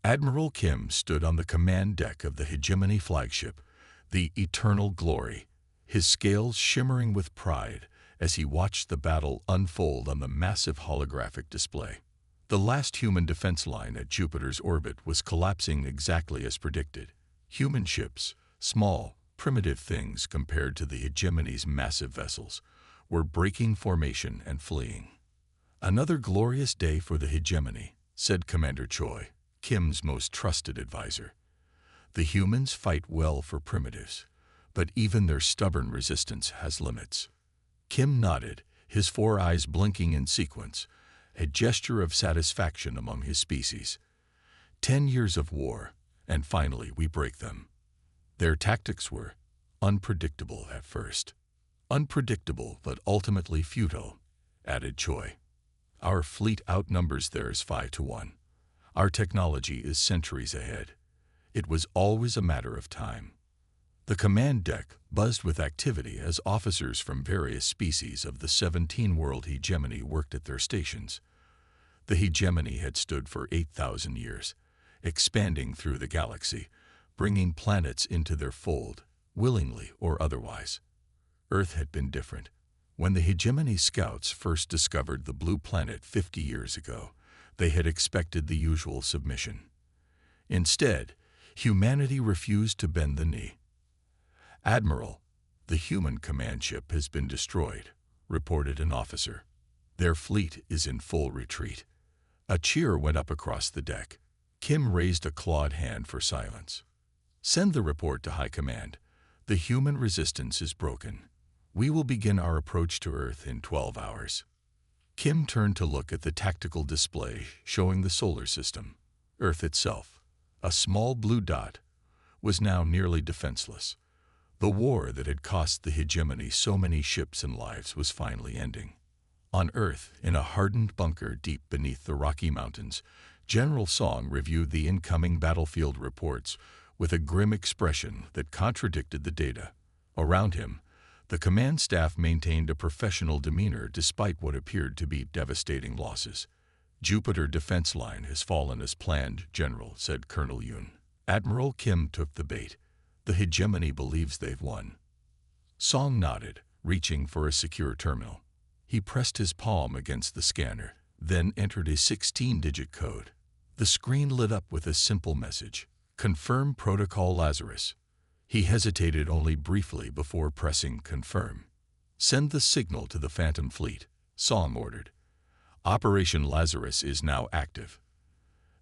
Admiral Kim stood on the command deck of the Hegemony flagship, the Eternal Glory, his scales shimmering with pride as he watched the battle unfold on the massive holographic display. The last human defense line at Jupiter's orbit was collapsing exactly as predicted. Human ships, small, primitive things compared to the Hegemony's massive vessels, were breaking formation and fleeing. "Another glorious day for the Hegemony," said Commander Choi, Kim's most trusted advisor. "The humans fight well for primitives, but even their stubborn resistance has limits." Kim nodded, his four eyes blinking in sequence, a gesture of satisfaction among his species. 10 years of war, and finally we break them. Their tactics were unpredictable at first. Unpredictable, but ultimately futile, added Choi. Our fleet outnumbers theirs 5-1. Our technology is centuries ahead. It was always a matter of time. The command deck buzzed with activity as officers from various species of the 17-world hegemony worked at their stations. The hegemony had stood for 8,000 years, expanding through the galaxy, bringing planets into their fold, willingly or otherwise. Earth had been different. When the hegemony scouts first discovered the blue planet 50 years ago, they had expected the usual submission. Instead, humanity refused to bend the knee. "Admiral, the human command ship has been destroyed," reported an officer. "Their fleet is in full retreat." A cheer went up across the deck. Kim raised a clawed hand for silence. "Send the report to High Command. The human resistance is broken. We will begin our approach to Earth in 12 hours. Kim turned to look at the tactical display showing the solar system. Earth itself, a small blue dot, was now nearly defenseless. The war that had cost the hegemony so many ships and lives was finally ending. On Earth, in a hardened bunker deep beneath the Rocky Mountains, General Song reviewed the incoming battlefield reports with a grim expression that contradicted the data. Around him, the command staff maintained a professional demeanor despite what appeared to be devastating losses. "Jupiter defense line has fallen as planned, General," said Colonel Yoon. Admiral Kim took the bait. "The hegemony believes they've won." Song nodded, reaching for a secure terminal. He pressed his palm against the scanner, then entered a 16-digit code. The screen lit up with a simple message: "Confirm Protocol Lazarus." He hesitated only briefly before pressing confirm. "Send the signal to the Phantom Fleet," Song ordered. "Operation Lazarus is now active.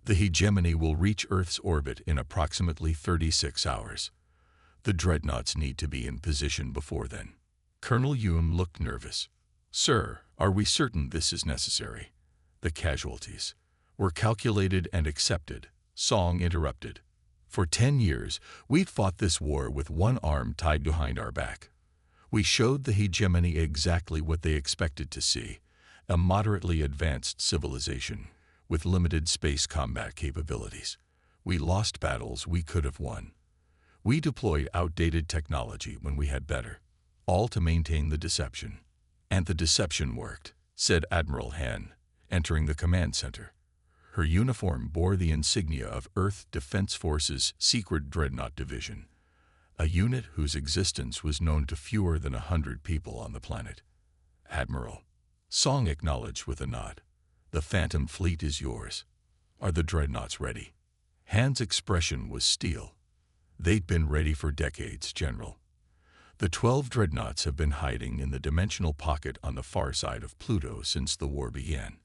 The hegemony will reach Earth's orbit in approximately 36 hours. The Dreadnoughts need to be in position before then." Colonel Yoon looked nervous. "Sir, are we certain this is necessary?" "The casualties were calculated and accepted," Song interrupted. "For 10 years, we've fought this war with one arm tied behind our back. We showed the hegemony exactly what they expected to see: a moderately advanced civilization with limited space combat capabilities. We lost battles we could have won. We deployed outdated technology when we had better, all to maintain the deception. And the deception worked," said Admiral Han, entering the command center. Her uniform bore the insignia of Earth Defense Force's Secret Dreadnought Division, a unit whose existence was known to fewer than 100 people on the planet. "Admiral," Song acknowledged with a nod, "the Phantom Fleet is yours. Are the Dreadnoughts ready?" Han's expression was steel. "They'd been ready for decades, General. The 12 Dreadnoughts have been hiding in the dimensional pocket on the far side of Pluto since the war began.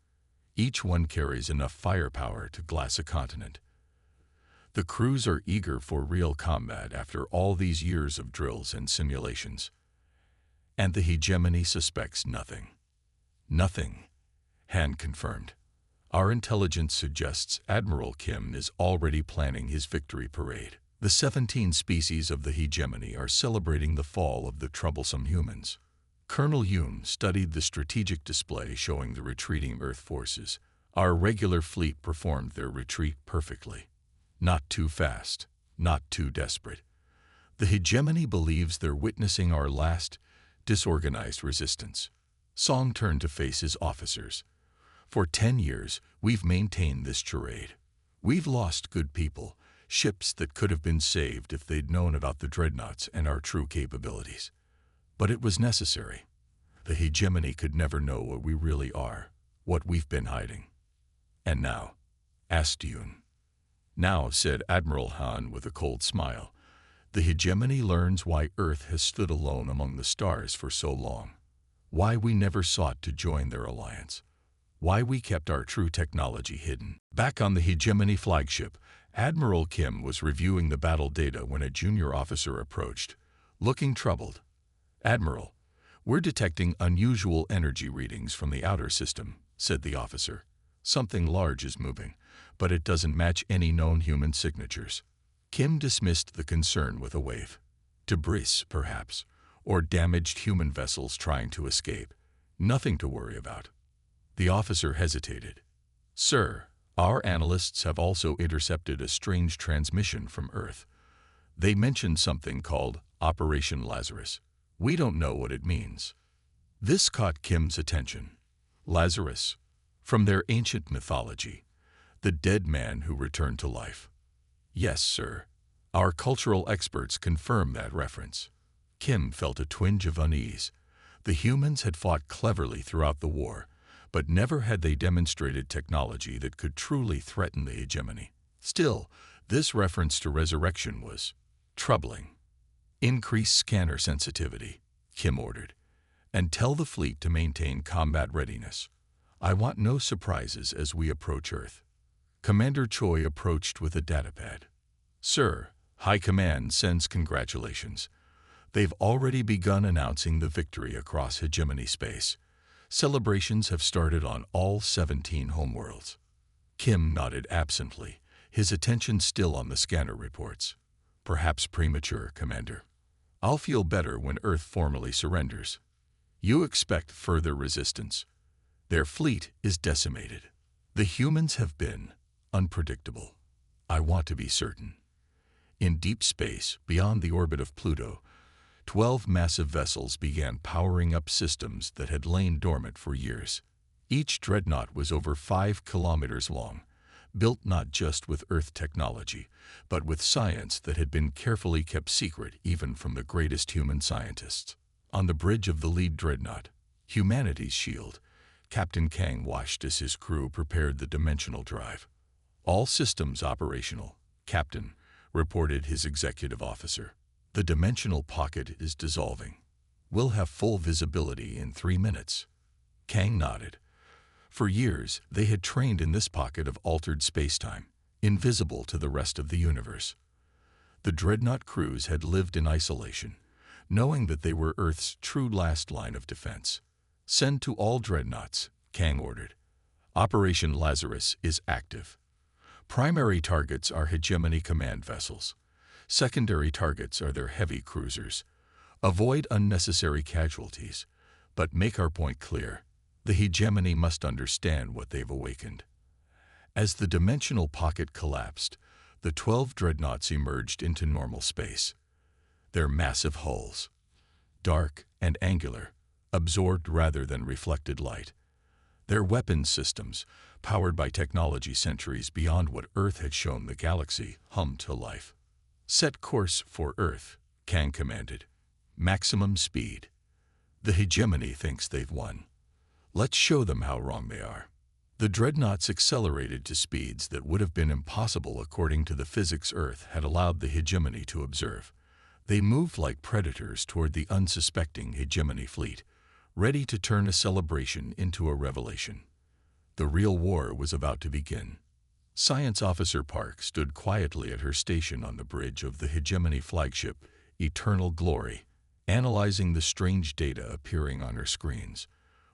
Each one carries enough firepower to glass a continent. The crews are eager for real combat after all these years of drills and simulations. And the hegemony suspects nothing." "Nothing," Han confirmed. "Our intelligence suggests Admiral Kim is already planning his victory parade. The 17 species of the hegemony are celebrating the fall of the troublesome humans." Colonel Yoon studied the strategic display showing the retreating Earth forces. "Our regular fleet performed their retreat perfectly. Not too fast, not too desperate. The hegemony believes they're witnessing our last, disorganized resistance." Song turned to face his officers. "For 10 years, we've maintained this charade. We've lost good people, ships that could have been saved if they'd known about the Dreadnoughts and our true capabilities. But it was necessary. The hegemony could never know what we really are, what we've been hiding. And now, asked Yoon. Now, said Admiral Han with a cold smile, the hegemony learns why Earth has stood alone among the stars for so long, why we never sought to join their alliance, why we kept our true technology hidden. Back on the hegemony flagship, Admiral Kim was reviewing the battle data when a junior officer approached, looking troubled. Admiral, we're detecting unusual energy readings from the outer system, said the officer. Something large is moving, but it doesn't match any known human signatures. Kim dismissed the concern with a wave. Debris, perhaps, or damaged human vessels trying to escape. Nothing to worry about. The officer hesitated. Sir, our analysts have also intercepted a strange transmission from Earth. They mentioned something called Operation Lazarus. We don't know what it means. This caught Kim's attention. Lazarus, from their ancient mythology, the dead man who returned to life. Yes, sir. Our cultural experts confirm that reference. Kim felt a twinge of unease. The humans had fought cleverly throughout the war, but never had they demonstrated technology that could truly threaten the hegemony. Still, this reference to resurrection was troubling. Increase scanner sensitivity, Kim ordered, and tell the fleet to maintain combat readiness. I want no surprises as we approach Earth. Commander Choi approached with a datapad. Sir, High Command sends congratulations. They've already begun announcing the victory across hegemony space. Celebrations have started on all 17 homeworlds. Kim nodded absently, his attention still on the scanner reports. Perhaps premature, Commander. I'll feel better when Earth formally surrenders. You expect further resistance. Their fleet is decimated. The humans have been unpredictable. I want to be certain. In deep space, beyond the orbit of Pluto, 12 massive vessels began powering up systems that had lain dormant for years. Each dreadnought was over 5 kilometers long, built not just with Earth technology, but with science that had been carefully kept secret even from the greatest human scientists. On the bridge of the lead dreadnought, humanity's shield, Captain Kang watched as his crew prepared the dimensional drive. All systems operational, Captain, reported his executive officer. The dimensional pocket is dissolving. We'll have full visibility in 3 minutes. Kang nodded. For years, they had trained in this pocket of altered spacetime, invisible to the rest of the universe. The dreadnought crews had lived in isolation, knowing that they were Earth's true last line of defense. Send to all dreadnoughts, Kang ordered. Operation Lazarus is active. Primary targets are hegemony command vessels. Secondary targets are their heavy cruisers. Avoid unnecessary casualties, but make our point clear. The hegemony must understand what they've awakened. As the dimensional pocket collapsed, the 12 dreadnoughts emerged into normal space. Their massive hulls, dark and angular, absorbed rather than reflected light. Their weapons systems, powered by technology centuries beyond what Earth had shown the galaxy, hummed to life. Set course for Earth, Kang commanded. Maximum speed. The hegemony thinks they've won. Let's show them how wrong they are. The dreadnoughts accelerated to speeds that would have been impossible according to the physics Earth had allowed the hegemony to observe. They moved like predators toward the unsuspecting hegemony fleet, ready to turn a celebration into a revelation. The real war was about to begin. Science Officer Park stood quietly at her station on the bridge of the hegemony flagship, Eternal Glory, analyzing the strange data appearing on her screens.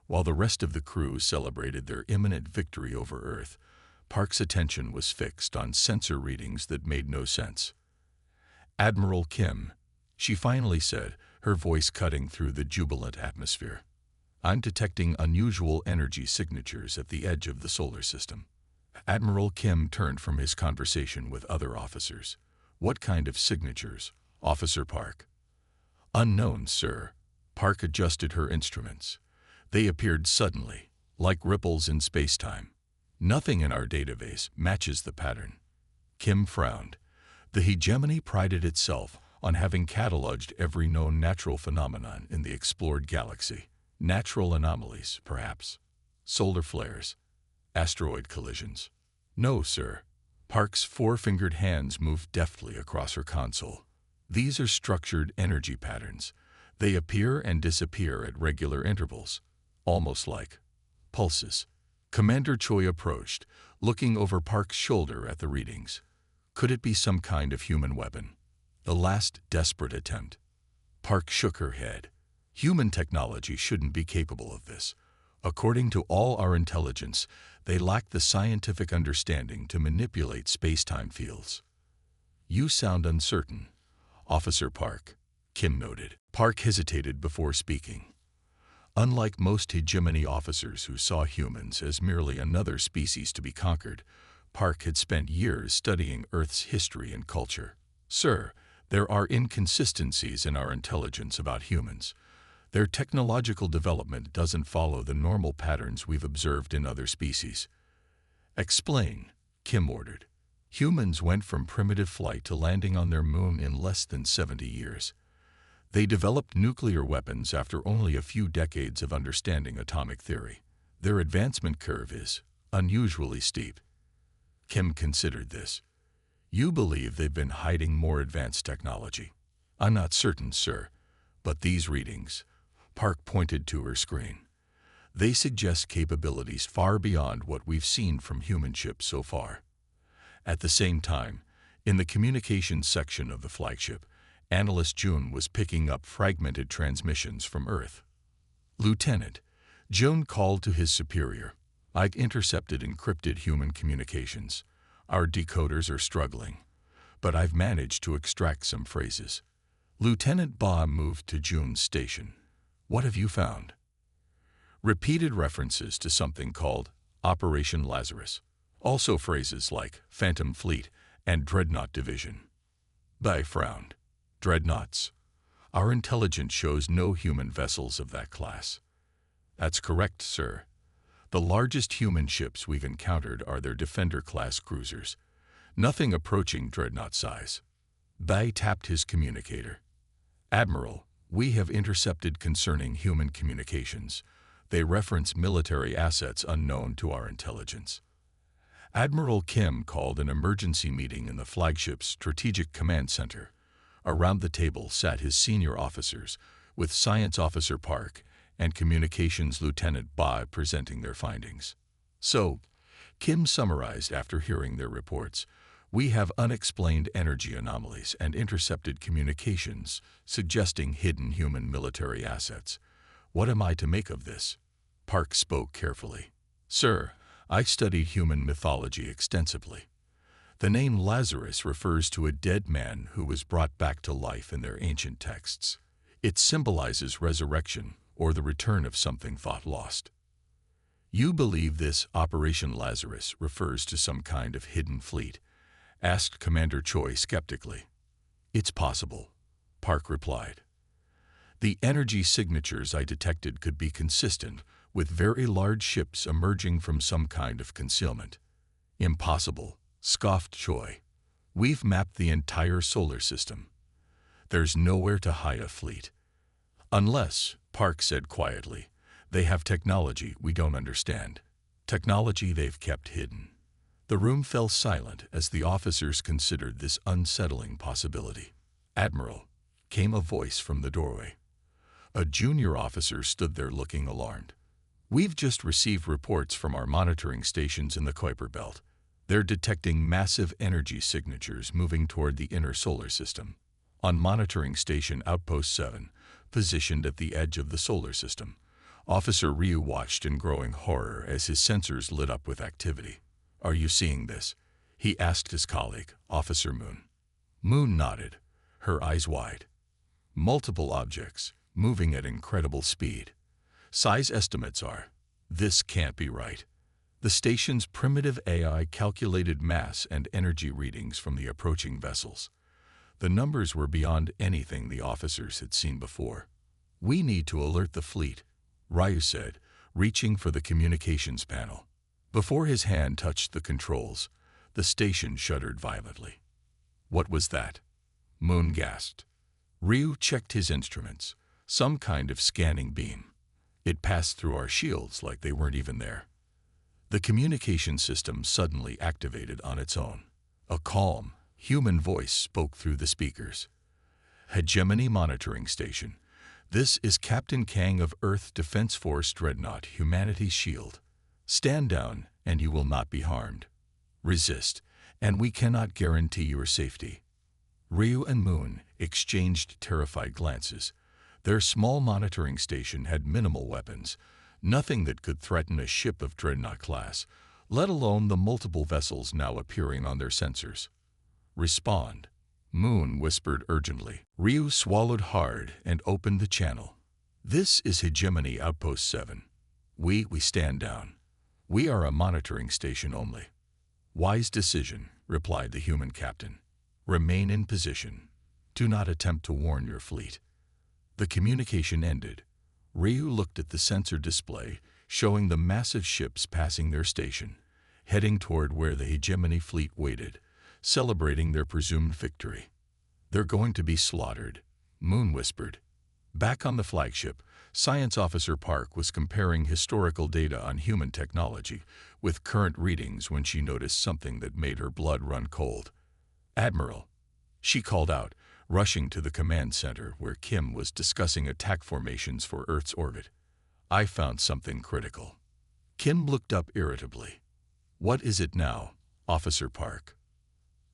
While the rest of the crew celebrated their imminent victory over Earth, Park's attention was fixed on sensor readings that made no sense. Admiral Kim, she finally said, her voice cutting through the jubilant atmosphere. I'm detecting unusual energy signatures at the edge of the solar system. Admiral Kim turned from his conversation with other officers. What kind of signatures, Officer Park? Unknown, sir. Park adjusted her instruments. They appeared suddenly, like ripples in spacetime. Nothing in our database matches the pattern. Kim frowned. The hegemony prided itself on having cataloged every known natural phenomenon in the explored galaxy. Natural anomalies, perhaps. Solar flares. Asteroid collisions. No, sir. Park's four-fingered hands moved deftly across her console. These are structured energy patterns. They appear and disappear at regular intervals, almost like pulses. Commander Choi approached, looking over Park's shoulder at the readings. Could it be some kind of human weapon? The last desperate attempt. Park shook her head. Human technology shouldn't be capable of this. According to all our intelligence, they lack the scientific understanding to manipulate space-time fields. You sound uncertain, Officer Park, Kim noted. Park hesitated before speaking. Unlike most hegemony officers who saw humans as merely another species to be conquered, Park had spent years studying Earth's history and culture. Sir, there are inconsistencies in our intelligence about humans. Their technological development doesn't follow the normal patterns we've observed in other species. Explain, Kim ordered. Humans went from primitive flight to landing on their moon in less than 70 years. They developed nuclear weapons after only a few decades of understanding atomic theory. Their advancement curve is unusually steep. Kim considered this. You believe they've been hiding more advanced technology? I'm not certain, sir, but these readings, Park pointed to her screen. They suggest capabilities far beyond what we've seen from human ships so far. At the same time, in the communications section of the flagship, Analyst June was picking up fragmented transmissions from Earth. Lieutenant, June called to his superior. I've intercepted encrypted human communications. Our decoders are struggling, but I've managed to extract some phrases. Lieutenant Ba moved to June's station. What have you found? Repeated references to something called Operation Lazarus. Also phrases like Phantom Fleet and Dreadnought Division. Ba frowned. Dreadnoughts. Our intelligence shows no human vessels of that class. That's correct, sir. The largest human ships we've encountered are their Defender-class cruisers. Nothing approaching Dreadnought size. Ba tapped his communicator. Admiral, we have intercepted concerning human communications. They reference military assets unknown to our intelligence. Admiral Kim called an emergency meeting in the flagship's Strategic Command Center. Around the table sat his senior officers, with Science Officer Park and Communications Lieutenant Ba presenting their findings. So, Kim summarized after hearing their reports, we have unexplained energy anomalies and intercepted communications, suggesting hidden human military assets. What am I to make of this? Park spoke carefully. Sir, I studied human mythology extensively. The name Lazarus refers to a dead man who was brought back to life in their ancient texts. It symbolizes resurrection or the return of something thought lost. You believe this Operation Lazarus refers to some kind of hidden fleet? Asked Commander Choi skeptically. It's possible, Park replied. The energy signatures I detected could be consistent with very large ships emerging from some kind of concealment. Impossible, scoffed Choi. We've mapped the entire solar system. There's nowhere to hide a fleet. Unless, Park said quietly, they have technology we don't understand. Technology they've kept hidden. The room fell silent as the officers considered this unsettling possibility. Admiral, came a voice from the doorway. A junior officer stood there looking alarmed. We've just received reports from our monitoring stations in the Kuiper Belt. They're detecting massive energy signatures moving toward the inner solar system. On Monitoring Station Outpost 7, positioned at the edge of the solar system, Officer Ryu watched in growing horror as his sensors lit up with activity. Are you seeing this? He asked his colleague, Officer Moon. Moon nodded, her eyes wide. Multiple objects, moving at incredible speed. Size estimates are, this can't be right. The station's primitive AI calculated mass and energy readings from the approaching vessels. The numbers were beyond anything the officers had seen before. We need to alert the fleet, Ryu said, reaching for the communications panel. Before his hand touched the controls, the station shuddered violently. What was that? Moon gasped. Ryu checked his instruments. Some kind of scanning beam. It passed through our shields like they weren't even there. The communication system suddenly activated on its own. A calm, human voice spoke through the speakers. Hegemony Monitoring Station. This is Captain Kang of Earth Defense Force Dreadnought, Humanity's Shield. Stand down, and you will not be harmed. Resist, and we cannot guarantee your safety. Ryu and Moon exchanged terrified glances. Their small monitoring station had minimal weapons, nothing that could threaten a ship of Dreadnought class, let alone the multiple vessels now appearing on their sensors. Respond, Moon whispered urgently. Ryu swallowed hard and opened the channel. This is Hegemony Outpost 7. We stand down. We are a monitoring station only. Wise decision, replied the human captain. Remain in position. Do not attempt to warn your fleet. The communication ended. Ryu looked at the sensor display, showing the massive ships passing their station, heading toward where the Hegemony fleet waited, celebrating their presumed victory. They're going to be slaughtered, Moon whispered. Back on the flagship, Science Officer Park was comparing historical data on human technology with current readings when she noticed something that made her blood run cold. Admiral, she called out, rushing to the command center where Kim was discussing attack formations for Earth's orbit. I found something critical. Kim looked up irritably. What is it now, Officer Park?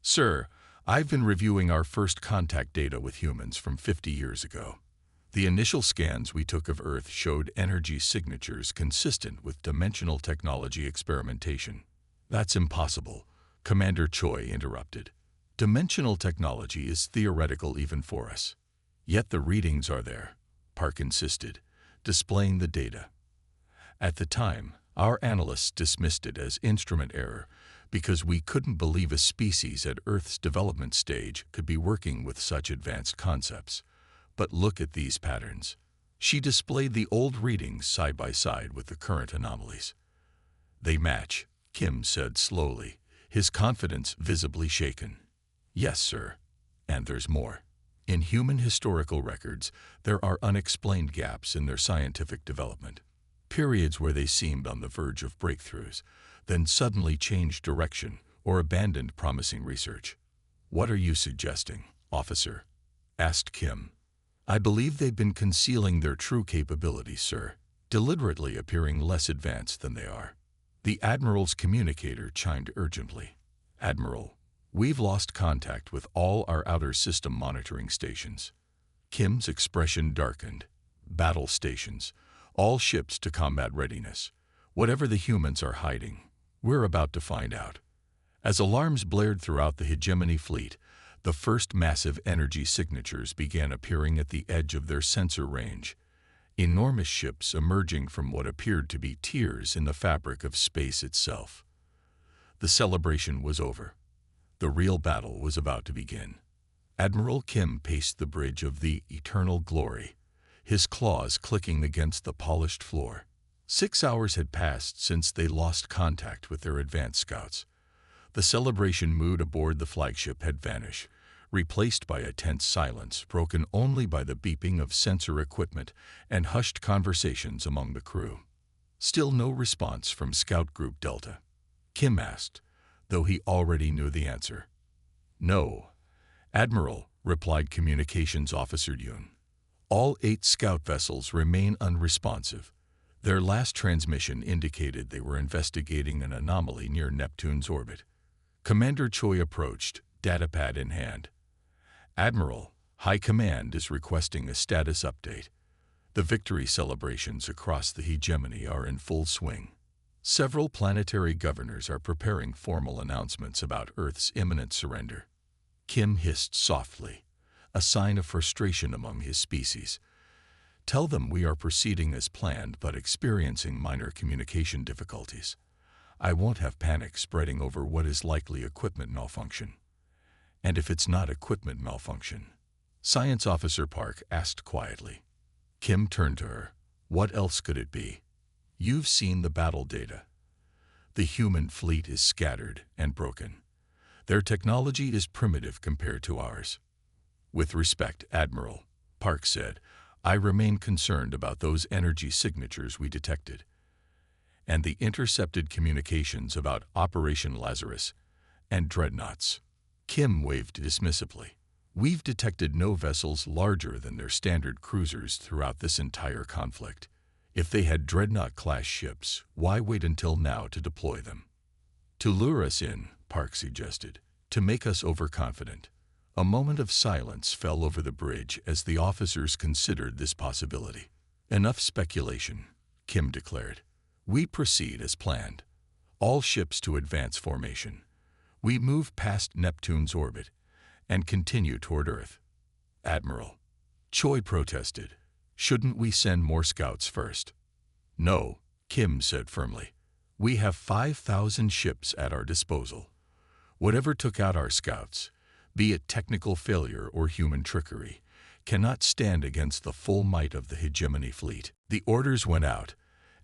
Sir, I've been reviewing our first contact data with humans from 50 years ago. The initial scans we took of Earth showed energy signatures consistent with dimensional technology experimentation. That's impossible, Commander Choi interrupted. Dimensional technology is theoretical even for us. Yet the readings are there, Park insisted, displaying the data. At the time, our analysts dismissed it as instrument error because we couldn't believe a species at Earth's development stage could be working with such advanced concepts. But look at these patterns. She displayed the old readings side by side with the current anomalies. They match, Kim said slowly, his confidence visibly shaken. Yes, sir. And there's more. In human historical records, there are unexplained gaps in their scientific development. Periods where they seemed on the verge of breakthroughs, then suddenly changed direction or abandoned promising research. What are you suggesting, officer? Asked Kim. I believe they've been concealing their true capabilities, sir, deliberately appearing less advanced than they are. The Admiral's communicator chimed urgently. Admiral, we've lost contact with all our outer system monitoring stations. Kim's expression darkened. Battle stations, all ships to combat readiness. Whatever the humans are hiding, we're about to find out. As alarms blared throughout the Hegemony fleet, the first massive energy signatures began appearing at the edge of their sensor range. Enormous ships emerging from what appeared to be tears in the fabric of space itself. The celebration was over. The real battle was about to begin. Admiral Kim paced the bridge of the eternal glory, his claws clicking against the polished floor. 6 hours had passed since they lost contact with their advanced scouts. The celebration mood aboard the flagship had vanished, replaced by a tense silence broken only by the beeping of sensor equipment and hushed conversations among the crew. Still no response from Scout Group Delta. Kim asked, though he already knew the answer. No, Admiral, replied Communications Officer Yoon. All 8 scout vessels remain unresponsive. Their last transmission indicated they were investigating an anomaly near Neptune's orbit. Commander Choi approached, datapad in hand. Admiral, High Command is requesting a status update. The victory celebrations across the Hegemony are in full swing. Several planetary governors are preparing formal announcements about Earth's imminent surrender. Kim hissed softly, a sign of frustration among his species. Tell them we are proceeding as planned but experiencing minor communication difficulties. I won't have panic spreading over what is likely equipment malfunction. And if it's not equipment malfunction? Science Officer Park asked quietly. Kim turned to her. What else could it be? You've seen the battle data. The The human fleet is scattered and broken. Their technology is primitive compared to ours. With respect, Admiral, Park said, I remain concerned about those energy signatures we detected, and the intercepted communications about Operation Lazarus and Dreadnoughts. Kim waved dismissively. We've detected no vessels larger than their standard cruisers throughout this entire conflict. If they had Dreadnought-class ships, why wait until now to deploy them? To lure us in, Park suggested, to make us overconfident. A moment of silence fell over the bridge as the officers considered this possibility. Enough speculation, Kim declared. We proceed as planned. All ships to advance formation. We move past Neptune's orbit and continue toward Earth. Admiral, Choi protested. Shouldn't we send more scouts first? No, Kim said firmly. We have 5,000 ships at our disposal. Whatever took out our scouts, be it technical failure or human trickery, cannot stand against the full might of the hegemony fleet. The orders went out,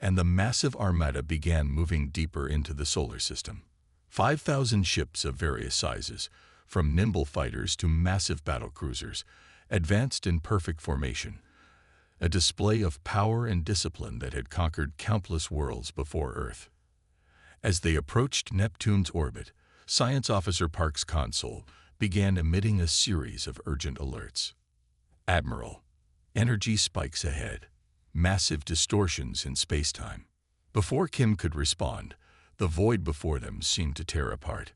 and the massive armada began moving deeper into the solar system. 5,000 ships of various sizes, from nimble fighters to massive battle cruisers, advanced in perfect formation, a display of power and discipline that had conquered countless worlds before Earth. As they approached Neptune's orbit, Science Officer Park's console began emitting a series of urgent alerts. Admiral, energy spikes ahead. Massive distortions in space-time. Before Kim could respond, the void before them seemed to tear apart.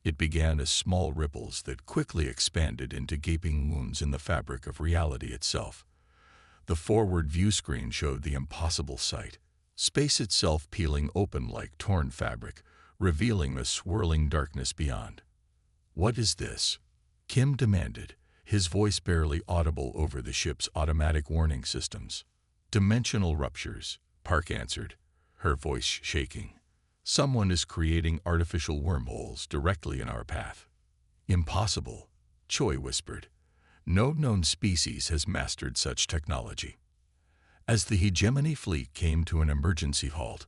It began as small ripples that quickly expanded into gaping wounds in the fabric of reality itself. The forward view screen showed the impossible sight, space itself peeling open like torn fabric, revealing a swirling darkness beyond. What is this? Kim demanded, his voice barely audible over the ship's automatic warning systems. Dimensional ruptures, Park answered, her voice shaking. Someone is creating artificial wormholes directly in our path. Impossible, Choi whispered. No known species has mastered such technology. As the hegemony fleet came to an emergency halt,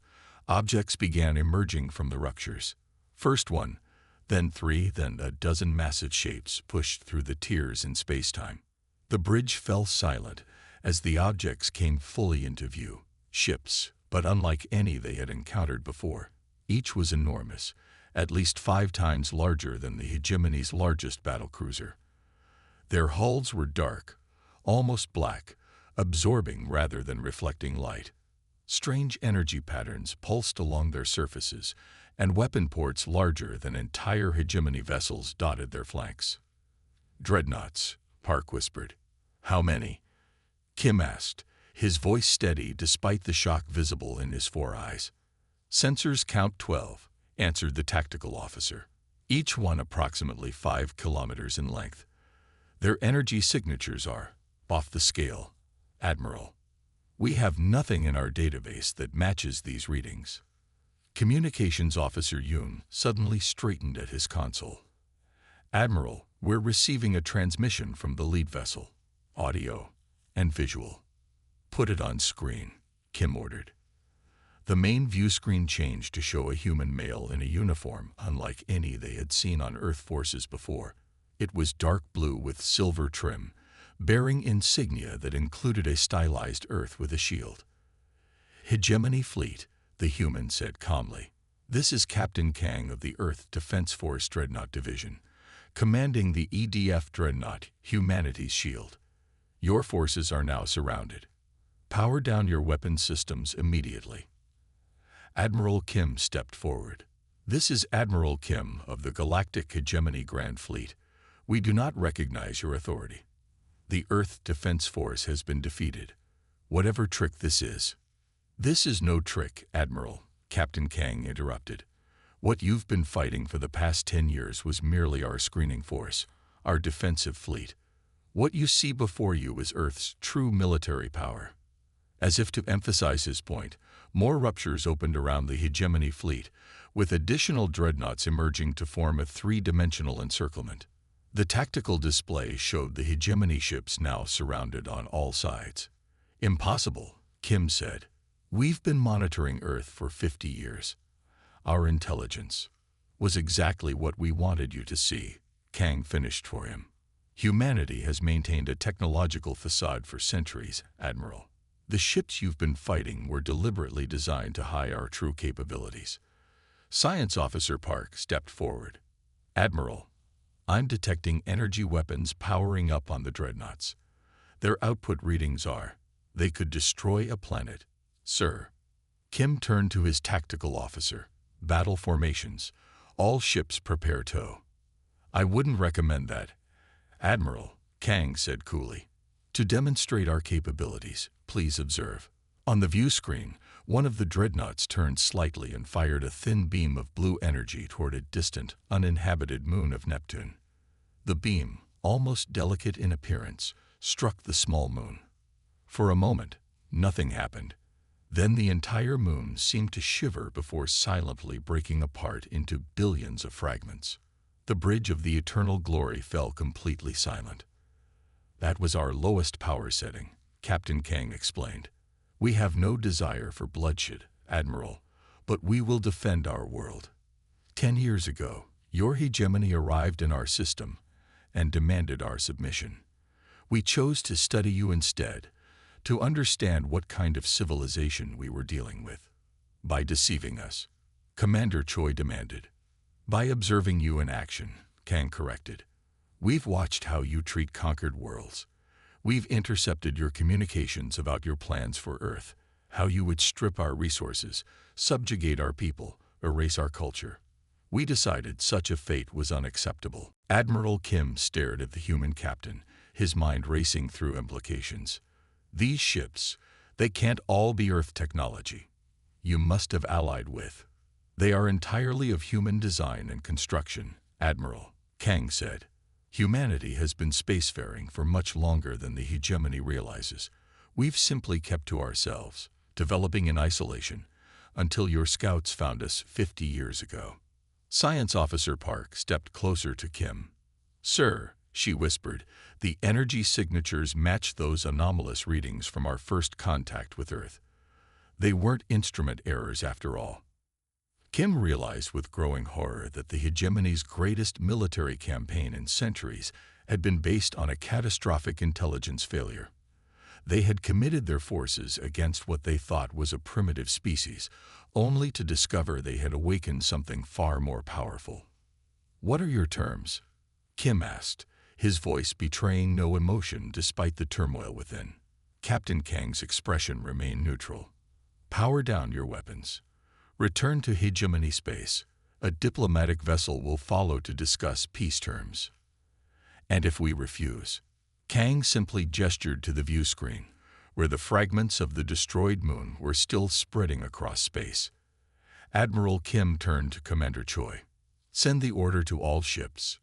objects began emerging from the ruptures. First one, then three, then a dozen massive shapes pushed through the tiers in space-time. The bridge fell silent as the objects came fully into view. Ships, but unlike any they had encountered before. Each was enormous, at least 5 times larger than the hegemony's largest battlecruiser. Their hulls were dark, almost black, absorbing rather than reflecting light. Strange energy patterns pulsed along their surfaces, and weapon ports larger than entire hegemony vessels dotted their flanks. Dreadnoughts, Park whispered. How many? Kim asked, his voice steady despite the shock visible in his 4 eyes. Sensors count 12, answered the tactical officer, each one approximately 5 kilometers in length. Their energy signatures are off the scale, Admiral. We have nothing in our database that matches these readings. Communications Officer Yoon suddenly straightened at his console. Admiral, we're receiving a transmission from the lead vessel. Audio and visual. Put it on screen, Kim ordered. The main view screen changed to show a human male in a uniform unlike any they had seen on Earth forces before. It was dark blue with silver trim, bearing insignia that included a stylized Earth with a shield. Hegemony Fleet, the human said calmly. This is Captain Kang of the Earth Defense Force Dreadnought Division, commanding the EDF Dreadnought, Humanity's Shield. Your forces are now surrounded. Power down your weapon systems immediately. Admiral Kim stepped forward. This is Admiral Kim of the Galactic Hegemony Grand Fleet. We do not recognize your authority. The Earth Defense Force has been defeated. Whatever trick this is. This is no trick, Admiral, Captain Kang interrupted. What you've been fighting for the past 10 years was merely our screening force, our defensive fleet. What you see before you is Earth's true military power. As if to emphasize his point, more ruptures opened around the hegemony fleet, with additional dreadnoughts emerging to form a 3-dimensional encirclement. The tactical display showed the hegemony ships now surrounded on all sides. Impossible, Kim said. We've been monitoring Earth for 50 years. Our intelligence was exactly what we wanted you to see, Kang finished for him. Humanity has maintained a technological facade for centuries, Admiral. The ships you've been fighting were deliberately designed to hide our true capabilities. Science Officer Park stepped forward. Admiral, I'm detecting energy weapons powering up on the Dreadnoughts. Their output readings are, they could destroy a planet. Sir. Kim turned to his tactical officer. Battle formations. All ships prepare tow. I wouldn't recommend that, Admiral, Kang said coolly. To demonstrate our capabilities, please observe. On the view screen, one of the Dreadnoughts turned slightly and fired a thin beam of blue energy toward a distant, uninhabited moon of Neptune. The beam, almost delicate in appearance, struck the small moon. For a moment, nothing happened. Then the entire moon seemed to shiver before silently breaking apart into billions of fragments. The bridge of the eternal glory fell completely silent. That was our lowest power setting, Captain Kang explained. We have no desire for bloodshed, Admiral, but we will defend our world. 10 years ago, your hegemony arrived in our system and demanded our submission. We chose to study you instead, to understand what kind of civilization we were dealing with. By deceiving us, Commander Choi demanded. By observing you in action, Kang corrected. We've watched how you treat conquered worlds. We've intercepted your communications about your plans for Earth, how you would strip our resources, subjugate our people, erase our culture. We decided such a fate was unacceptable. Admiral Kim stared at the human captain, his mind racing through implications. These ships, they can't all be Earth technology. You must have allied with. They are entirely of human design and construction, Admiral, Kang said. Humanity has been spacefaring for much longer than the hegemony realizes. We've simply kept to ourselves, developing in isolation, until your scouts found us 50 years ago. Science Officer Park stepped closer to Kim. Sir, she whispered, the energy signatures match those anomalous readings from our first contact with Earth. They weren't instrument errors after all. Kim realized with growing horror that the hegemony's greatest military campaign in centuries had been based on a catastrophic intelligence failure. They had committed their forces against what they thought was a primitive species, only to discover they had awakened something far more powerful. What are your terms? Kim asked, his voice betraying no emotion despite the turmoil within. Captain Kang's expression remained neutral. Power down your weapons. Return to hegemony space. A diplomatic vessel will follow to discuss peace terms. And if we refuse? Kang simply gestured to the view screen, where the fragments of the destroyed moon were still spreading across space. Admiral Kim turned to Commander Choi. Send the order to all ships.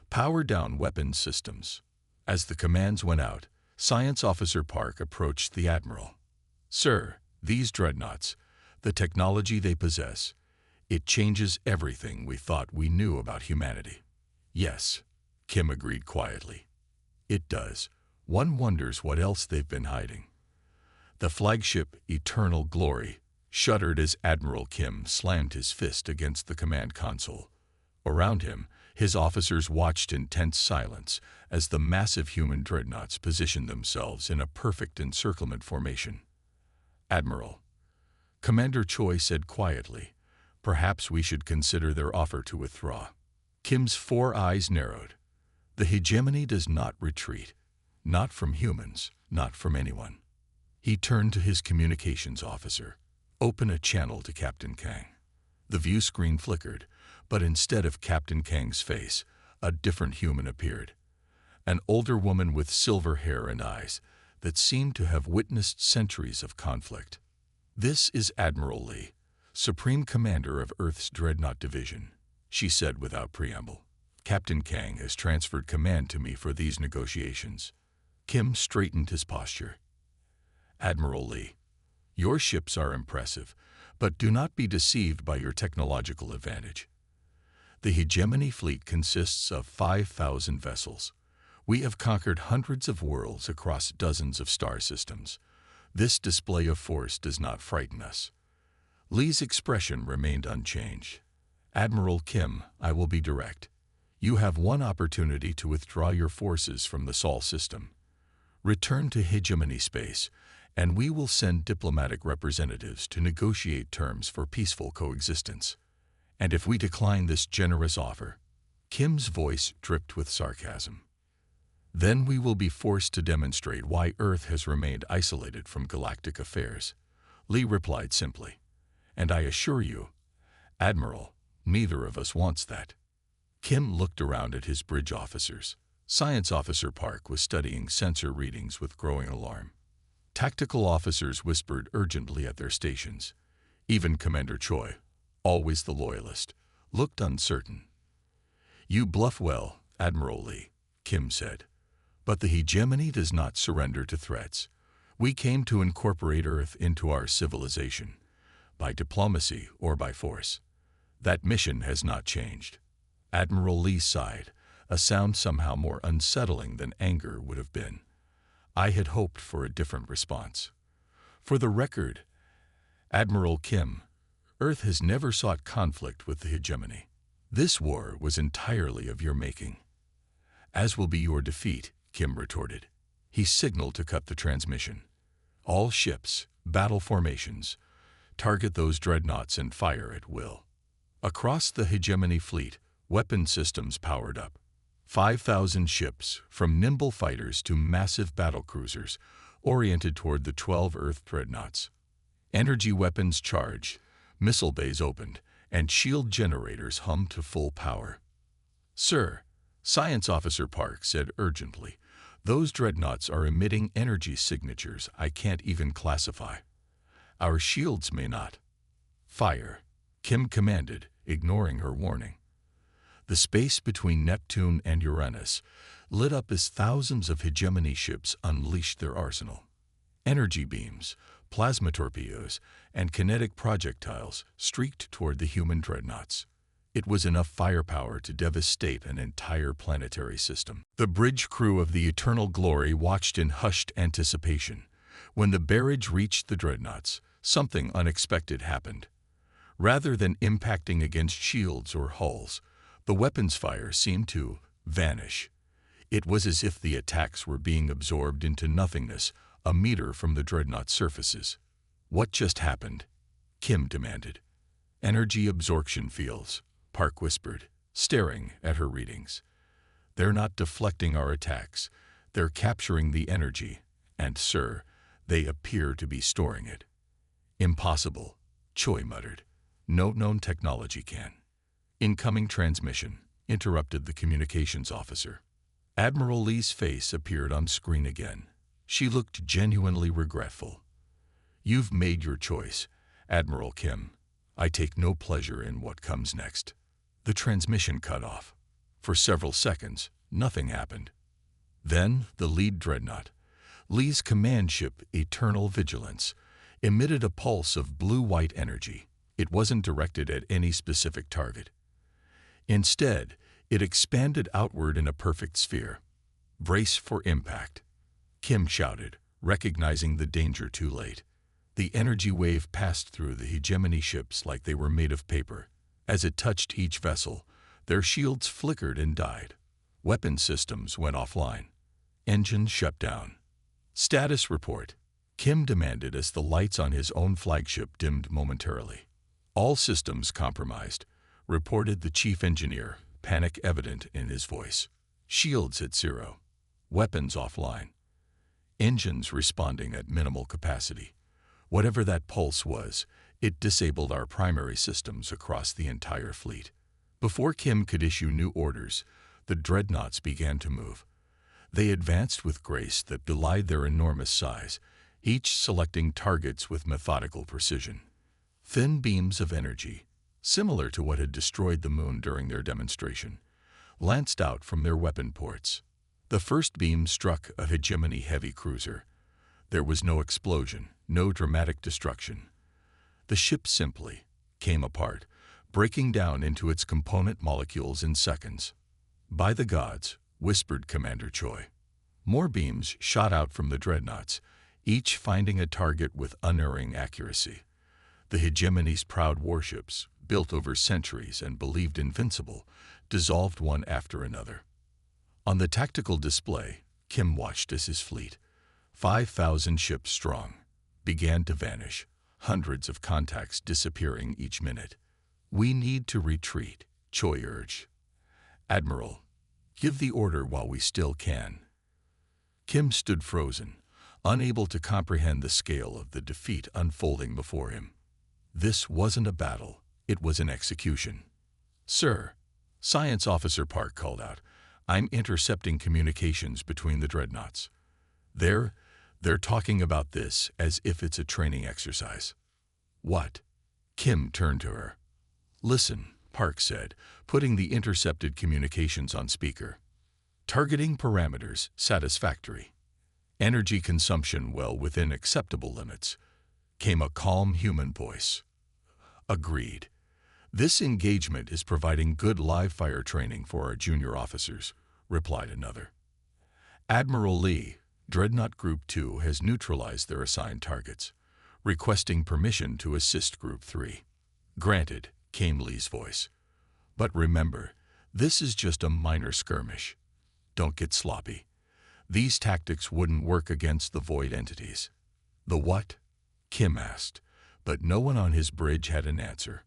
Power down weapons systems. As the commands went out, Science Officer Park approached the Admiral. Sir, these Dreadnoughts, the technology they possess, it changes everything we thought we knew about humanity. Yes, Kim agreed quietly. It does. One wonders what else they've been hiding. The flagship, Eternal Glory, shuddered as Admiral Kim slammed his fist against the command console. Around him, his officers watched in tense silence as the massive human dreadnoughts positioned themselves in a perfect encirclement formation. Admiral, Commander Choi said quietly, perhaps we should consider their offer to withdraw. Kim's 4 eyes narrowed. The hegemony does not retreat. Not from humans, not from anyone. He turned to his communications officer. Open a channel to Captain Kang. The view screen flickered, but instead of Captain Kang's face, a different human appeared. An older woman with silver hair and eyes that seemed to have witnessed centuries of conflict. This is Admiral Lee, Supreme Commander of Earth's Dreadnought Division, she said without preamble. Captain Kang has transferred command to me for these negotiations. Kim straightened his posture. Admiral Lee, your ships are impressive, but do not be deceived by your technological advantage. The hegemony fleet consists of 5,000 vessels. We have conquered hundreds of worlds across dozens of star systems. This display of force does not frighten us. Lee's expression remained unchanged. "Admiral Kim, I will be direct. You have one opportunity to withdraw your forces from the Sol system. Return to hegemony space, and we will send diplomatic representatives to negotiate terms for peaceful coexistence. And if we decline this generous offer," Kim's voice dripped with sarcasm, "then we will be forced to demonstrate why Earth has remained isolated from galactic affairs." Lee replied simply, "And I assure you, Admiral, neither of us wants that." Kim looked around at his bridge officers. Science Officer Park was studying sensor readings with growing alarm. Tactical officers whispered urgently at their stations. Even Commander Choi, always the loyalist, looked uncertain. "You bluff well, Admiral Lee," Kim said. "But the hegemony does not surrender to threats. We came to incorporate Earth into our civilization, by diplomacy or by force. That mission has not changed." Admiral Lee sighed, a sound somehow more unsettling than anger would have been. "I had hoped for a different response. For the record, Admiral Kim, Earth has never sought conflict with the hegemony. This war was entirely of your making." "As will be your defeat," Kim retorted. He signaled to cut the transmission. "All ships, battle formations, target those dreadnoughts and fire at will." Across the hegemony fleet, weapon systems powered up. 5,000 ships, from nimble fighters to massive battlecruisers, oriented toward the 12 Earth dreadnoughts. Energy weapons charged, missile bays opened, and shield generators hummed to full power. "Sir," Science Officer Park said urgently, "those dreadnoughts are emitting energy signatures I can't even classify. Our shields may not." "Fire," Kim commanded, ignoring her warning. The space between Neptune and Uranus lit up as thousands of hegemony ships unleashed their arsenal. Energy beams, plasma torpedoes, and kinetic projectiles streaked toward the human dreadnoughts. It was enough firepower to devastate an entire planetary system. The bridge crew of the Eternal Glory watched in hushed anticipation. When the barrage reached the dreadnoughts, something unexpected happened. Rather than impacting against shields or hulls, the weapons fire seemed to vanish. It was as if the attacks were being absorbed into nothingness a meter from the dreadnought surfaces. "What just happened?" Kim demanded. "Energy absorption fields," Park whispered, staring at her readings. "They're not deflecting our attacks. They're capturing the energy, and, sir, they appear to be storing it." "Impossible," Choi muttered. "No known technology can." "Incoming transmission," interrupted the communications officer. Admiral Lee's face appeared on screen again. She looked genuinely regretful. "You've made your choice, Admiral Kim. I take no pleasure in what comes next." The transmission cut off. For several seconds, nothing happened. Then the lead dreadnought, Lee's command ship Eternal Vigilance, emitted a pulse of blue-white energy. It wasn't directed at any specific target. Instead, it expanded outward in a perfect sphere. "Brace for impact," Kim shouted, recognizing the danger too late. The energy wave passed through the hegemony ships like they were made of paper. As it touched each vessel, their shields flickered and died. Weapon systems went offline. Engines shut down. "Status report," Kim demanded as the lights on his own flagship dimmed momentarily. "All systems compromised," reported the chief engineer, panic evident in his voice. "Shields at 0. Weapons offline. Engines responding at minimal capacity. Whatever that pulse was, it disabled our primary systems across the entire fleet." Before Kim could issue new orders, the dreadnoughts began to move. They advanced with grace that belied their enormous size, each selecting targets with methodical precision. Thin beams of energy, similar to what had destroyed the moon during their demonstration, lanced out from their weapon ports. The first beam struck a hegemony heavy cruiser. There was no explosion, no dramatic destruction. The ship simply came apart, breaking down into its component molecules in seconds. "By the gods," whispered Commander Choi. More beams shot out from the dreadnoughts, each finding a target with unerring accuracy. The hegemony's proud warships, built over centuries and believed invincible, dissolved one after another. On the tactical display, Kim watched as his fleet, 5,000 ships strong, began to vanish, hundreds of contacts disappearing each minute. "We need to retreat," Choi urged. "Admiral, give the order while we still can." Kim stood frozen, unable to comprehend the scale of the defeat unfolding before him. This wasn't a battle, it was an execution. "Sir," Science Officer Park called out, "I'm intercepting communications between the Dreadnoughts. They're talking about this as if it's a training exercise." "What?" Kim turned to her. "Listen," Park said, putting the intercepted communications on speaker. "Targeting parameters satisfactory. Energy consumption well within acceptable limits," came a calm human voice. "Agreed. This engagement is providing good live-fire training for our junior officers," replied another. "Admiral Lee, Dreadnought Group 2 has neutralized their assigned targets, requesting permission to assist Group 3. "Granted," came Lee's voice. "But remember, this is just a minor skirmish. Don't get sloppy. These tactics wouldn't work against the void entities." "The what?" Kim asked, but no one on his bridge had an answer.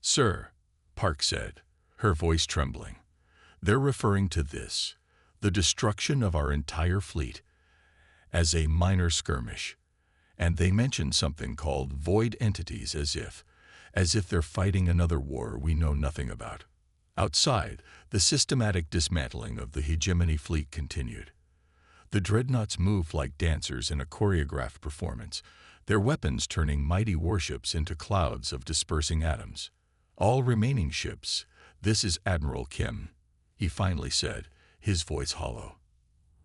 "Sir," Park said, her voice trembling, "they're referring to this, the destruction of our entire fleet, as a minor skirmish. And they mentioned something called void entities as if they're fighting another war we know nothing about." Outside, the systematic dismantling of the hegemony fleet continued. The Dreadnoughts moved like dancers in a choreographed performance, their weapons turning mighty warships into clouds of dispersing atoms. "All remaining ships, this is Admiral Kim," he finally said, his voice hollow.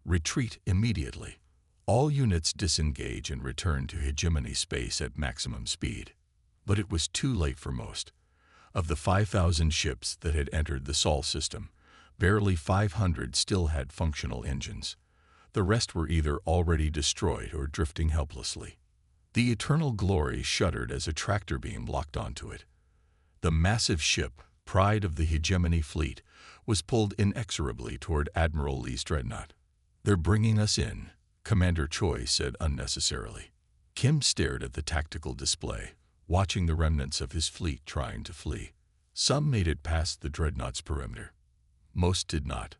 "Retreat immediately. All units disengage and return to hegemony space at maximum speed." But it was too late for most. Of the 5,000 ships that had entered the Sol system, barely 500 still had functional engines. The rest were either already destroyed or drifting helplessly. The Eternal Glory shuddered as a tractor beam locked onto it. The massive ship, pride of the hegemony fleet, was pulled inexorably toward Admiral Lee's dreadnought. "They're bringing us in," Commander Choi said unnecessarily. Kim stared at the tactical display, watching the remnants of his fleet trying to flee. Some made it past the dreadnought's perimeter. Most did not.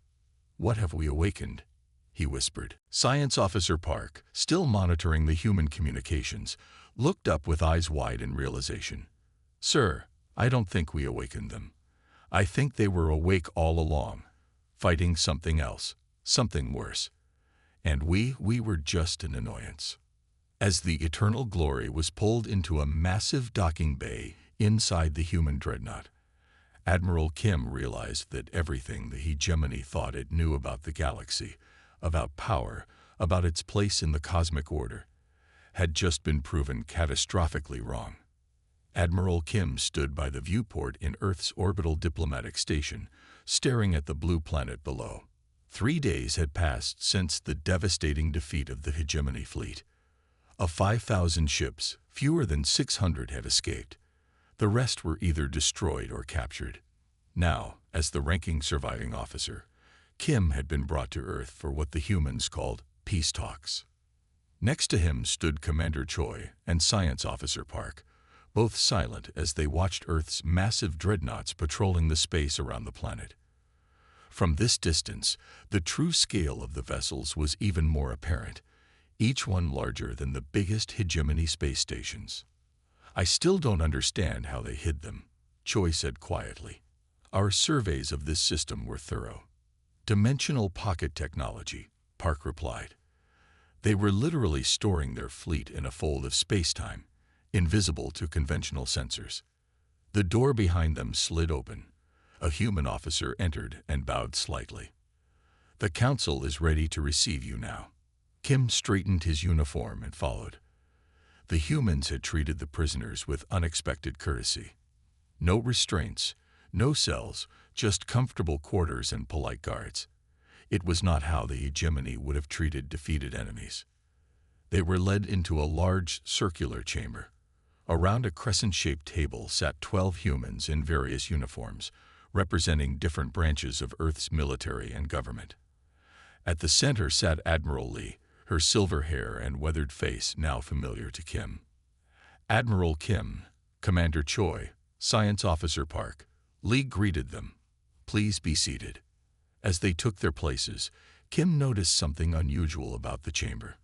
"What have we awakened?" he whispered. Science Officer Park, still monitoring the human communications, looked up with eyes wide in realization. "Sir, I don't think we awakened them. I think they were awake all along, fighting something else, something worse. And we were just an annoyance." As the Eternal Glory was pulled into a massive docking bay inside the human dreadnought, Admiral Kim realized that everything the hegemony thought it knew about the galaxy, about power, about its place in the cosmic order, had just been proven catastrophically wrong. Admiral Kim stood by the viewport in Earth's orbital diplomatic station, staring at the blue planet below. 3 days had passed since the devastating defeat of the hegemony fleet. Of 5,000 ships, fewer than 600 had escaped. The rest were either destroyed or captured. Now, as the ranking surviving officer, Kim had been brought to Earth for what the humans called peace talks. Next to him stood Commander Choi and Science Officer Park, both silent as they watched Earth's massive dreadnoughts patrolling the space around the planet. From this distance, the true scale of the vessels was even more apparent, each one larger than the biggest hegemony space stations. "I still don't understand how they hid them," Choi said quietly. "Our surveys of this system were thorough." "Dimensional pocket technology," Park replied. "They were literally storing their fleet in a fold of space-time, invisible to conventional sensors." The door behind them slid open. A human officer entered and bowed slightly. "The Council is ready to receive you now." Kim straightened his uniform and followed. The humans had treated the prisoners with unexpected courtesy. No restraints, no cells, just comfortable quarters and polite guards. It was not how the hegemony would have treated defeated enemies. They were led into a large circular chamber. Around a crescent-shaped table sat 12 humans in various uniforms, representing different branches of Earth's military and government. At the center sat Admiral Lee, her silver hair and weathered face now familiar to Kim. Admiral Kim, Commander Choi, Science Officer Park. Lee greeted them. "Please be seated." As they took their places, Kim noticed something unusual about the chamber.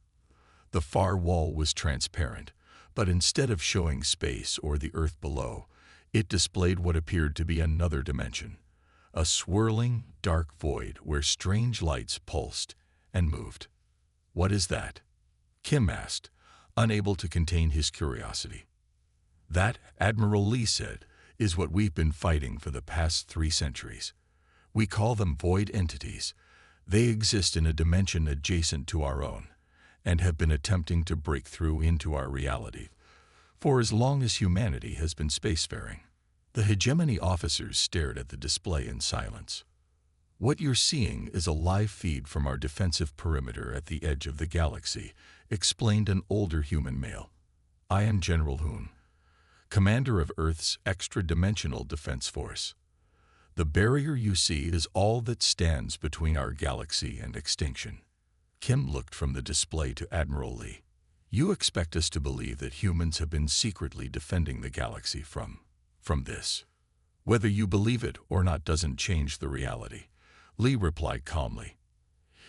The far wall was transparent, but instead of showing space or the Earth below, it displayed what appeared to be another dimension, a swirling, dark void where strange lights pulsed and moved. "What is that?" Kim asked, unable to contain his curiosity. "That," Admiral Lee said, "is what we've been fighting for the past 3 centuries. We call them void entities. They exist in a dimension adjacent to our own, and have been attempting to break through into our reality for as long as humanity has been spacefaring." The hegemony officers stared at the display in silence. "What you're seeing is a live feed from our defensive perimeter at the edge of the galaxy," explained an older human male. "I am General Hoon, commander of Earth's extra-dimensional defense force. The barrier you see is all that stands between our galaxy and extinction." Kim looked from the display to Admiral Lee. "You expect us to believe that humans have been secretly defending the galaxy from this? Whether you believe it or not doesn't change the reality," Lee replied calmly.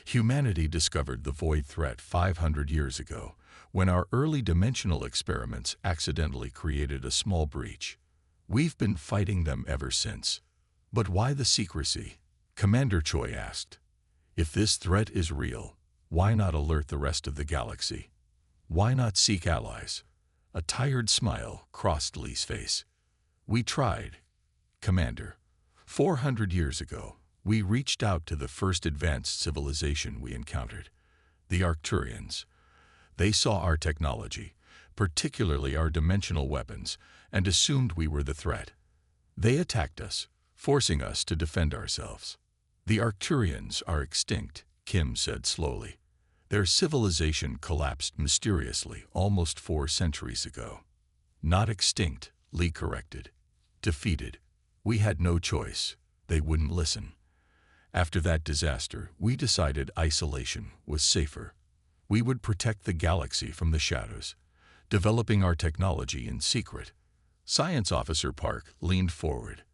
"Humanity discovered the void threat 500 years ago, when our early dimensional experiments accidentally created a small breach. We've been fighting them ever since." "But why the secrecy?" Commander Choi asked. "If this threat is real, why not alert the rest of the galaxy? Why not seek allies?" A tired smile crossed Lee's face. "We tried, Commander. 400 years ago, we reached out to the first advanced civilization we encountered, the Arcturians. They saw our technology, particularly our dimensional weapons, and assumed we were the threat. They attacked us, forcing us to defend ourselves." "The Arcturians are extinct," Kim said slowly. "Their civilization collapsed mysteriously almost 4 centuries ago." "Not extinct," Lee corrected. "Defeated. We had no choice. They wouldn't listen. After that disaster, we decided isolation was safer. We would protect the galaxy from the shadows, developing our technology in secret." Science Officer Park leaned forward.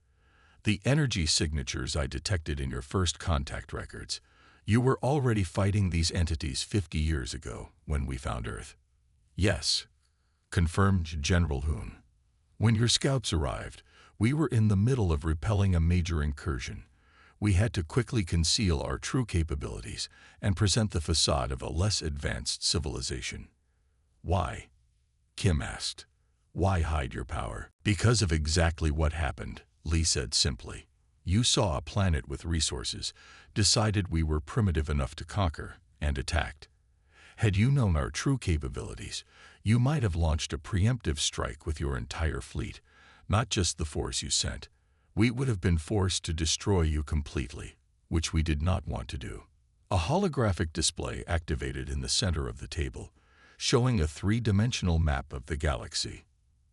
"The energy signatures I detected in your first contact records. You were already fighting these entities 50 years ago when we found Earth." "Yes," confirmed General Hoon. "When your scouts arrived, we were in the middle of repelling a major incursion. We had to quickly conceal our true capabilities and present the facade of a less advanced civilization." "Why?" Kim asked. "Why hide your power?" "Because of exactly what happened," Lee said simply. "You saw a planet with resources, decided we were primitive enough to conquer, and attacked. Had you known our true capabilities, you might have launched a preemptive strike with your entire fleet, not just the force you sent. We would have been forced to destroy you completely, which we did not want to do." A holographic display activated in the center of the table, showing a 3-dimensional map of the galaxy.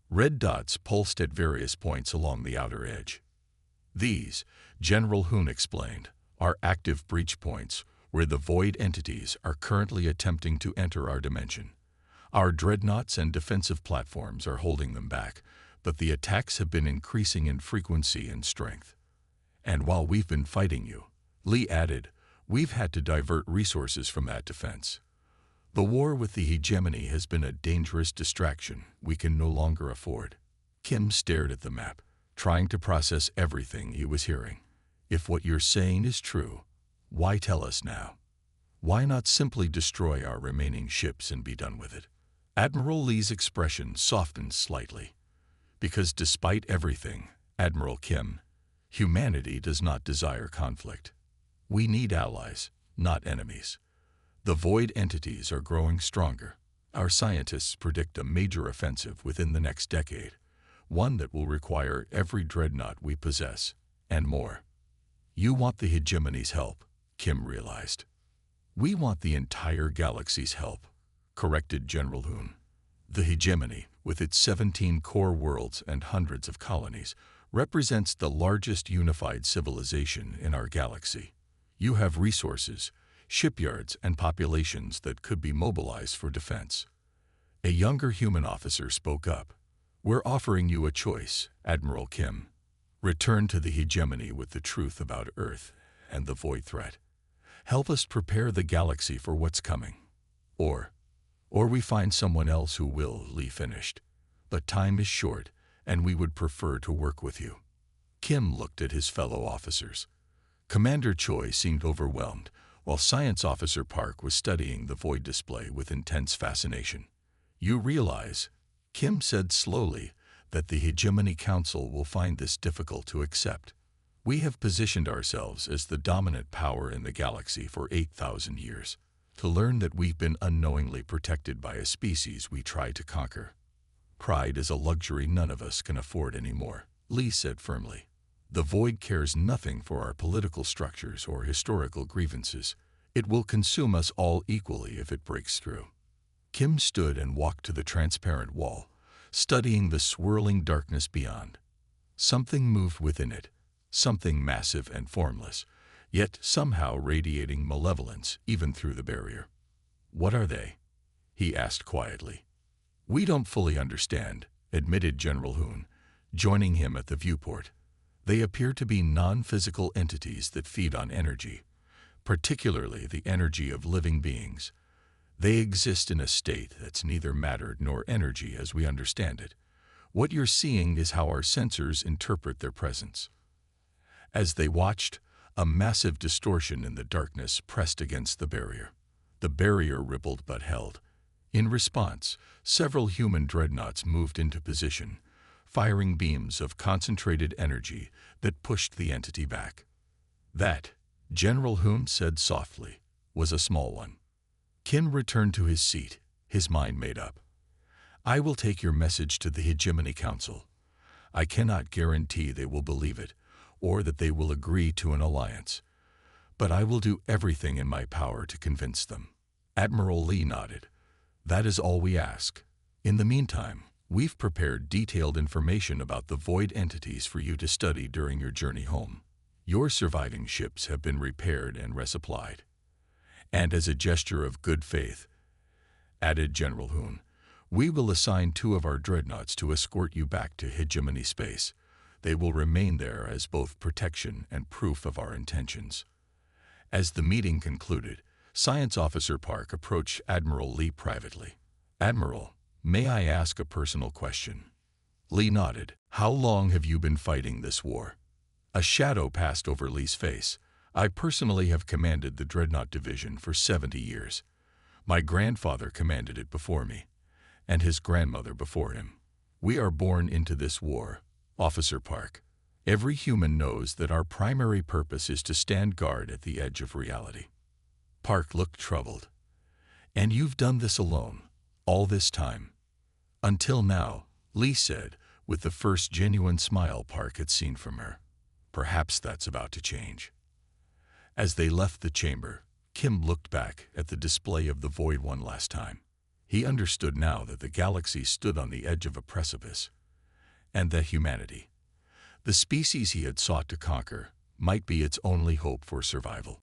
Red dots pulsed at various points along the outer edge. "These," General Hoon explained, "are active breach points where the void entities are currently attempting to enter our dimension. Our dreadnoughts and defensive platforms are holding them back, but the attacks have been increasing in frequency and strength. And while we've been fighting you," Lee added, "we've had to divert resources from that defense. The war with the hegemony has been a dangerous distraction we can no longer afford." Kim stared at the map, trying to process everything he was hearing. "If what you're saying is true, why tell us now? Why not simply destroy our remaining ships and be done with it?" Admiral Lee's expression softened slightly. "Because despite everything, Admiral Kim, humanity does not desire conflict. We need allies, not enemies. The void entities are growing stronger. Our scientists predict a major offensive within the next decade, one that will require every dreadnought we possess, and more. You want the hegemony's help," Kim realized. "We want the entire galaxy's help," corrected General Hoon. "The hegemony with its 17 core worlds and hundreds of colonies, represents the largest unified civilization in our galaxy. You have resources, shipyards, and populations that could be mobilized for defense. A younger human officer spoke up. We're offering you a choice, Admiral Kim. Return to the hegemony with the truth about Earth and the void threat. Help us prepare the galaxy for what's coming. Or we find someone else who will, Lee finished. But time is short, and we would prefer to work with you. Kim looked at his fellow officers. Commander Choi seemed overwhelmed, while Science Officer Park was studying the void display with intense fascination. You realize, Kim said slowly, that the Hegemony Council will find this difficult to accept. We have positioned ourselves as the dominant power in the galaxy for 8,000 years. To learn that we've been unknowingly protected by a species we try to conquer. Pride is a luxury none of us can afford anymore, Lee said firmly. The void cares nothing for our political structures or historical grievances. It will consume us all equally if it breaks through. Kim stood and walked to the transparent wall, studying the swirling darkness beyond. Something moved within it, something massive and formless, yet somehow radiating malevolence even through the barrier. What are they? He asked quietly. We don't fully understand, admitted General Hoon, joining him at the viewport. They appear to be non-physical entities that feed on energy, particularly the energy of living beings. They exist in a state that's neither matter nor energy as we understand it. What you're seeing is how our sensors interpret their presence. As they watched, a massive distortion in the darkness pressed against the barrier. The barrier rippled but held. In response, several human dreadnoughts moved into position, firing beams of concentrated energy that pushed the entity back. That, General Hoon said softly, was a small one. Kim returned to his seat, his mind made up. I will take your message to the Hegemony Council. I cannot guarantee they will believe it, or that they will agree to an alliance. But I will do everything in my power to convince them. Admiral Lee nodded. That is all we ask. In the meantime, we've prepared detailed information about the void entities for you to study during your journey home. Your surviving ships have been repaired and resupplied. And as a gesture of good faith, added General Hoon, we will assign 2 of our dreadnoughts to escort you back to Hegemony space. They will remain there as both protection and proof of our intentions. As the meeting concluded, Science Officer Park approached Admiral Lee privately. Admiral, may I ask a personal question? Lee nodded. How long have you been fighting this war? A shadow passed over Lee's face. I personally have commanded the Dreadnought Division for 70 years. My grandfather commanded it before me, and his grandmother before him. We are born into this war, Officer Park. Every human knows that our primary purpose is to stand guard at the edge of reality. Park looked troubled. And you've done this alone, all this time? Until now, Lee said, with the first genuine smile Park had seen from her. Perhaps that's about to change. As they left the chamber, Kim looked back at the display of the void one last time. He understood now that the galaxy stood on the edge of a precipice, and that humanity, the species he had sought to conquer, might be its only hope for survival.